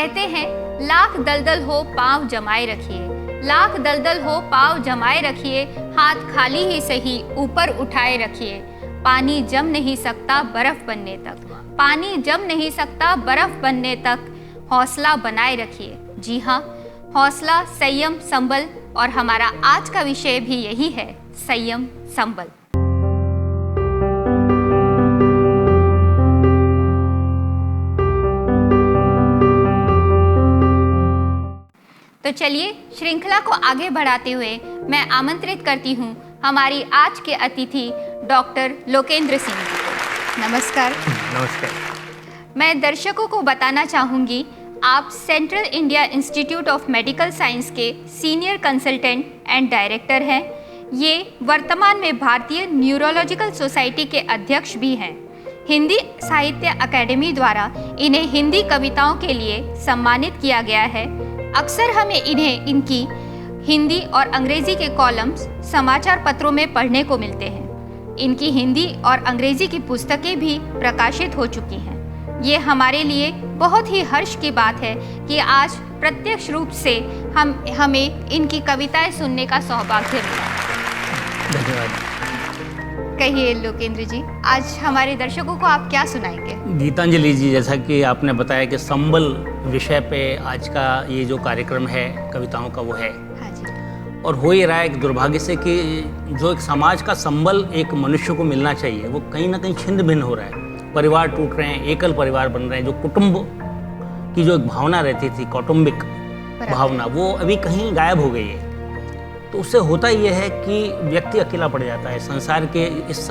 कहते हैं लाख दलदल हो पांव जमाए रखिए, लाख दलदल हो पांव जमाए रखिए, हाथ खाली ही सही ऊपर उठाए रखिए। पानी जम नहीं सकता बर्फ बनने तक, पानी जम नहीं सकता बर्फ बनने तक हौसला बनाए रखिए। जी हाँ, हौसला, संयम, संबल। और हमारा आज का विषय भी यही है, संयम, संबल। तो चलिए श्रृंखला को आगे बढ़ाते हुए मैं आमंत्रित करती हूँ हमारी आज के अतिथि डॉक्टर लोकेंद्र सिंह जी को। नमस्कार। नमस्कार। मैं दर्शकों को बताना चाहूँगी, आप central India institute of medical science के सीनियर कंसल्टेंट एंड डायरेक्टर हैं। ये वर्तमान में भारतीय न्यूरोलॉजिकल सोसाइटी के अध्यक्ष भी हैं। हिंदी साहित्य अकादमी द्वारा इन्हें हिंदी कविताओं के लिए सम्मानित किया गया है। अक्सर हमें इन्हें इनकी हिंदी और अंग्रेजी के कॉलम्स समाचार पत्रों में पढ़ने को मिलते हैं। इनकी हिंदी और अंग्रेजी की पुस्तकें भी प्रकाशित हो चुकी हैं। ये हमारे लिए बहुत ही हर्ष की बात है कि आज प्रत्यक्ष रूप से हमें इनकी कविताएं सुनने का सौभाग्य मिला। धन्यवाद। कहिए लोकेंद्र जी, आज हमारे दर्शकों को आप क्या सुनाएंगे? गीतांजलि जी, जैसा कि आपने बताया कि संबल विषय पे आज का ये जो कार्यक्रम है कविताओं का वो है। हाँ जी। और हो ये रहा है एक दुर्भाग्य से कि जो एक समाज का संबल एक मनुष्य को मिलना चाहिए वो कहीं ना कहीं छिन्न भिन्न हो रहा है। परिवार टूट रहे हैं, एकल परिवार बन रहे हैं। जो कुटुंब की जो एक भावना रहती थी, कौटुंबिक भावना, वो अभी कहीं गायब हो गई है। तो उससे होता ये है कि व्यक्ति अकेला पड़ जाता है। संसार के इस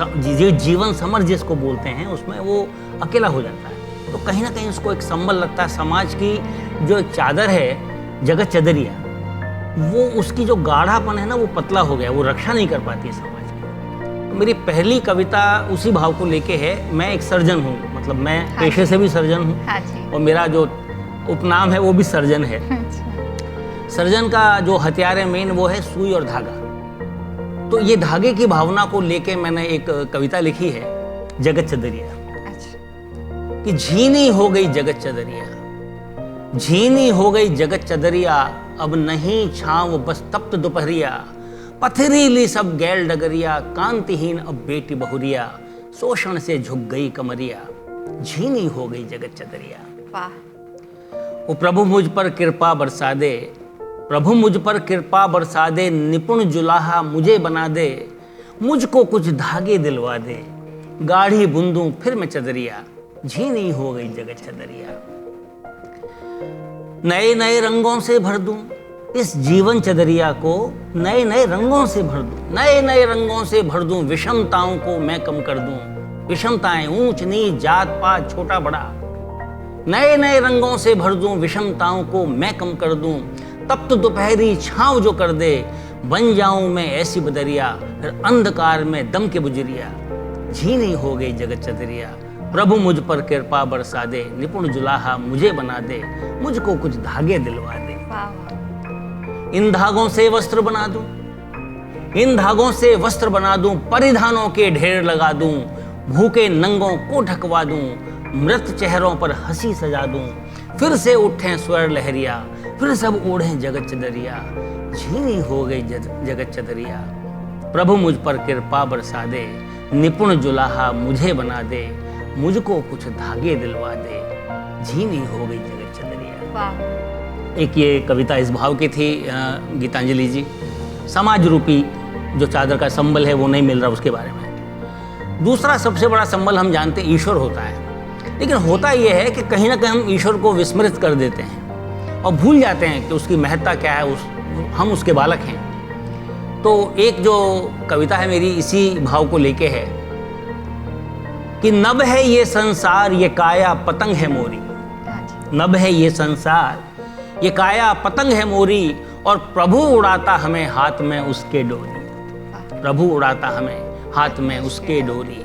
जीवन समर जिसको बोलते हैं उसमें वो अकेला हो जाता है। तो कहीं ना कहीं उसको एक संबल लगता है। समाज की जो एक चादर है, जगत चदरिया, वो उसकी जो गाढ़ापन है ना, वो पतला हो गया, वो रक्षा नहीं कर पाती है समाज की। तो मेरी पहली कविता उसी भाव को लेके है। मैं एक सर्जन हूँ, मतलब मैं पेशे से भी सर्जन हूँ और मेरा जो उपनाम है वो भी सर्जन है। सर्जन का जो हथियार है मेन वो है सुई और धागा। तो ये धागे की भावना को लेके मैंने एक कविता लिखी है, जगत चदरिया। कि झीनी हो गई जगत चदरिया, झीनी हो गई जगत चदरिया, अब नहीं छांव बस तप्त दोपहरिया, पथरीली सब गैल डगरिया, कांतिहीन अब बेटी बहुरिया, शोषण से झुक गई कमरिया, झीनी हो गई जगत चदरिया। वाह। वो प्रभु मुझ पर कृपा बरसा दे, प्रभु मुझ पर कृपा बरसा दे, निपुण जुलाहा मुझे बना दे, मुझको कुछ धागे दिलवा दे, गाढ़ी बूंदूं फिर मैं चदरिया, झीनी हो गई जगत चदरिया। नए नए रंगों से भर दूं इस जीवन चदरिया को, नए नए रंगों से भर दूं, नए नए रंगों से भर दूं, विषमताओं को मैं कम कर दूं, विषमताएं ऊंच नीच जात पात छोटा बड़ा, नए नए रंगों से भर दूं, विषमताओं को मैं कम कर दूं, तब तो दोपहरी छांव जो कर दे, बन जाऊं मैं ऐसी बदरिया, फिर अंधकार में दम के बुजरिया, झीनी हो गई जगत चदरिया। प्रभु मुझ पर कृपा बरसा दे, निपुण जुलाहा मुझे बना दे, मुझको कुछ धागे दिलवा दे। इन धागों से वस्त्र बना दूं, इन धागों से वस्त्र बना दूं, परिधानों के ढेर लगा दूं, भूखे नंगों को ढकवा दूं, मृत चेहरों पर हंसी सजा दूं, फिर से उठें स्वर लहरिया, फिर सब ओढ़ें जगत चदरिया, झीनी हो गई जगत चदरिया। प्रभु मुझ पर कृपा बरसा दे, निपुण जुलाहा मुझे बना दे, मुझको कुछ धागे दिलवा दे, झीनी हो गई जगत चदरिया। वाह। एक ये कविता इस भाव की थी गीतांजलि जी। समाज रूपी जो चादर का संबल है वो नहीं मिल रहा, उसके बारे में। दूसरा सबसे बड़ा संबल हम जानते हैं ईश्वर होता है, लेकिन होता यह है कि कहीं ना कहीं हम ईश्वर को विस्मृत कर देते हैं और भूल जाते हैं कि उसकी महत्ता क्या है, हम उसके बालक हैं। तो एक जो कविता है मेरी इसी भाव को लेके है कि नभ है ये संसार, ये काया पतंग है मोरी, नभ है ये संसार, ये काया पतंग है मोरी, और प्रभु उड़ाता हमें हाथ में उसके डोरी, प्रभु उड़ाता हमें हाथ में उसके डोरी,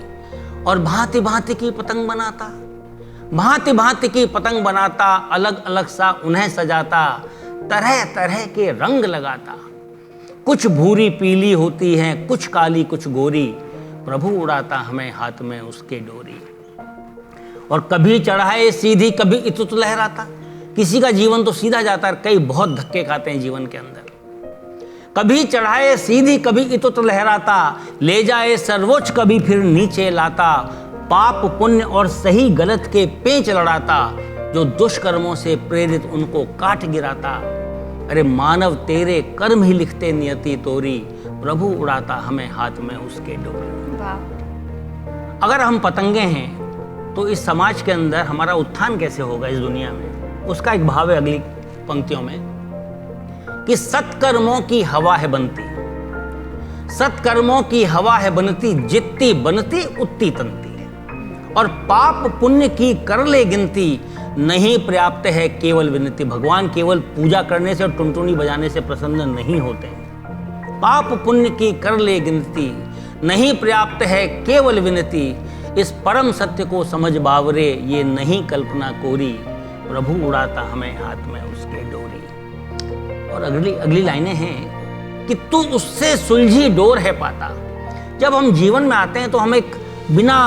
और भांति भांति की पतंग बनाता, भांति भांति की पतंग बनाता, अलग अलग सा उन्हें सजाता, तरह तरह के रंग लगाता, कुछ भूरी पीली होती हैं, कुछ काली कुछ गोरी, प्रभु उड़ाता हमें हाथ में उसके डोरी। और कभी चढ़ाए सीधी कभी इतुत लहराता, किसी का जीवन तो सीधा जाता है, कई बहुत धक्के खाते हैं जीवन के अंदर। कभी चढ़ाए सीधी, कभी इतुत लहराता, ले जाए सर्वोच्च, कभी फिर नीचे लाता, पाप पुण्य और सही गलत के पेंच लड़ाता, जो दुष्कर्मों से प्रेरित उनको काट गिराता। अरे मानव तेरे कर्म ही लिखते नियति तोरी, प्रभु उड़ाता हमें हाथ में उसके डोरी। वाह। अगर हम पतंगे हैं तो इस समाज के अंदर हमारा उत्थान कैसे होगा इस दुनिया में? उसका एक भाव है अगली पंक्तियों में कि सत्कर्मों की हवा है बनती, सत्कर्मों की हवा है बनती, जितनी बनती उतनी तनती है, और पाप पुण्य की कर ले गिनती, नहीं पर्याप्त है केवल विनती। भगवान केवल पूजा करने से और टुनटुनी बजाने से प्रसन्न नहीं होते हैं। पाप पुण्य की कर ले गिनती, नहीं पर्याप्त है केवल विनती, इस परम सत्य को समझ बावरे, ये नहीं कल्पना कोरी, प्रभु उड़ाता हमें हाथ में उसके डोरी। और अगली लाइनें हैं कि तू उससे सुलझी डोर है पाता। जब हम जीवन में आते हैं तो हम एक बिना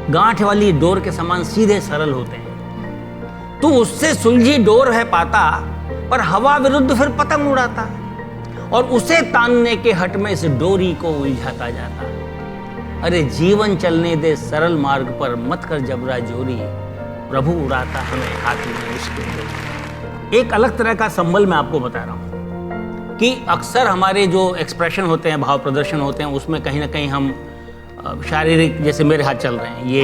गांठ वाली डोर के समान सीधे सरल होते हैं। तू उससे सुलझी डोर है पाता, पर हवा विरुद्ध फिर पतंग उड़ाता, और उसे तानने के हट में इस डोरी को उलझाता जाता। अरे जीवन चलने दे सरल मार्ग पर, मत कर जबरा जोरी, प्रभु उड़ाता हमें हाथ में उसके डोरी। एक अलग तरह का संबल मैं आपको बता रहा हूं कि अक्सर हमारे जो एक्सप्रेशन होते हैं, भाव प्रदर्शन होते हैं, उसमें कहीं ना कहीं हम शारीरिक, जैसे मेरे हाथ चल रहे हैं, ये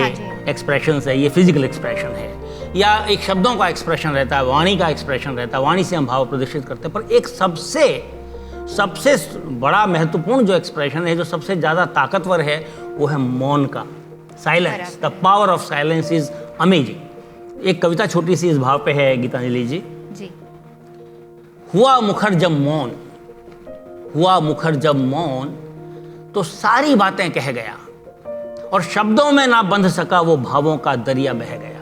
एक्सप्रेशन है, ये फिजिकल एक्सप्रेशन है, या एक शब्दों का एक्सप्रेशन रहता है, वाणी का एक्सप्रेशन रहता है, वाणी से हम भाव प्रदर्शित करते हैं। पर एक सबसे बड़ा महत्वपूर्ण जो एक्सप्रेशन है, जो सबसे ज़्यादा ताकतवर है, वो है मौन का, silence. The power of silence is amazing. एक कविता छोटी सी इस भाव पे है, गीतांजलि जी। हुआ मुखर जब मौन, हुआ मुखर जब मौन, तो सारी बातें कह गया, और शब्दों में ना बंध सका वो भावों का दरिया बह गया।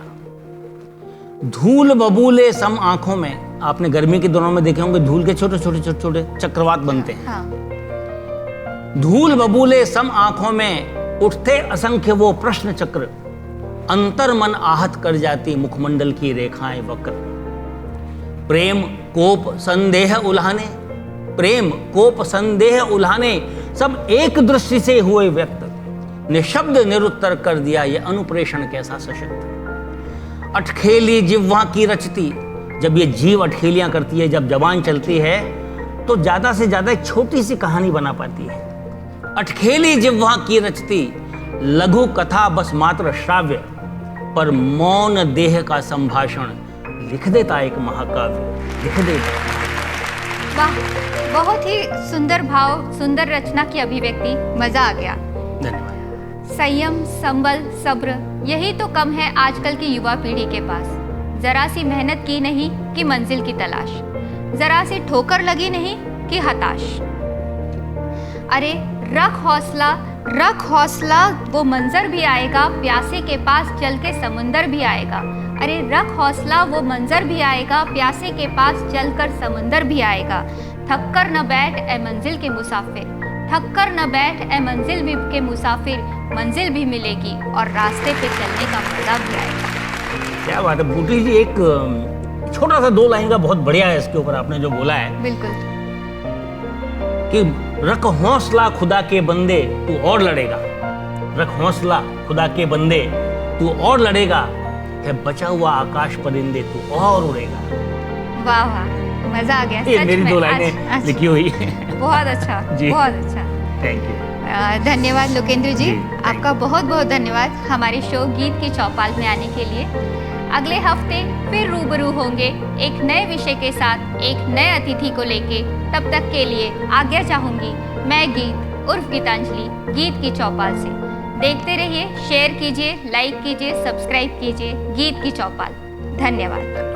धूल बबूले सम आंखों में, आपने गर्मी के दिनों में देखे होंगे धूल के छोटे छोटे चक्रवात बनते हैं। हाँ। धूल बबूले सम आंखों में उठते असंख्य वो प्रश्न चक्र, अंतर मन आहत कर जाती मुखमंडल की रेखाएं वक्र। प्रेम कोप संदेह उल्हाने, प्रेम कोप संदेह उल्हाने, सब एक दृष्टि से हुए व्यक्त, निशब्द निरुत्तर कर दिया ये अनुप्रेषण कैसा सशक्त। अटखेली जिह्वा की रचती, जब ये जीव अटखेलियां करती है, जब जबान चलती है तो ज्यादा से ज्यादा एक छोटी सी कहानी बना पाती है। अटखेली जिह्वा की रचती, लघु कथा बस मात्र श्राव्य, पर मौन देह का संभाषण लिख देता एक महाकाव्य, लिख देता। वाह, बहुत ही सुंदर भाव, सुंदर रचना की अभिव्यक्ति, मजा आ गया। धन्यवाद। संयम, संबल, सब्र, यही तो कम है आजकल की युवा पीढ़ी के पास। जरा सी मेहनत की नहीं कि मंजिल की तलाश, जरा सी ठोकर लगी नहीं कि हताश। अरे रख हौसला, रख हौसला, वो मंजर भी आएगा, प्यासे के पास चल के समुंदर भी आएगा। अरे रख हौसला, वो मंजर भी आएगा, प्यासे के पास चलकर समुंदर भी आएगा। थक कर न बैठ ए मंजिल के मुसाफिर, थक कर न बैठ ए मंजिल भी के मुसाफिर, मंजिल भी मिलेगी और रास्ते पे चलने का मजा भी आएगा। क्या बात है बूटी जी, एक छोटा सा 2 लाइन का बहुत बढ़िया है इसके ऊपर आपने जो बोला है। बिल्कुल। कि रख हौसला खुदा के बंदे तू और लड़ेगा, रख हौसला खुदा के बंदे तू और लड़ेगा, है बचा हुआ आकाश परिंदे तू और उड़ेगा। वाह वाह, मजा आ गया। ये मेरी 2 लाइनें लिखी हुई है। बहुत अच्छा, बहुत अच्छा, थैंक यू। धन्यवाद लोकेंद्र जी, आपका बहुत बहुत धन्यवाद हमारे शो गीत की चौपाल में आने के लिए। अगले हफ्ते फिर रूबरू होंगे एक नए विषय के साथ, एक नए अतिथि को लेके। तब तक के लिए आज्ञा चाहूँगी मैं, गीत उर्फ गीतांजलि, गीत की चौपाल से। देखते रहिए, शेयर कीजिए, लाइक कीजिए, सब्सक्राइब कीजिए गीत की चौपाल। धन्यवाद।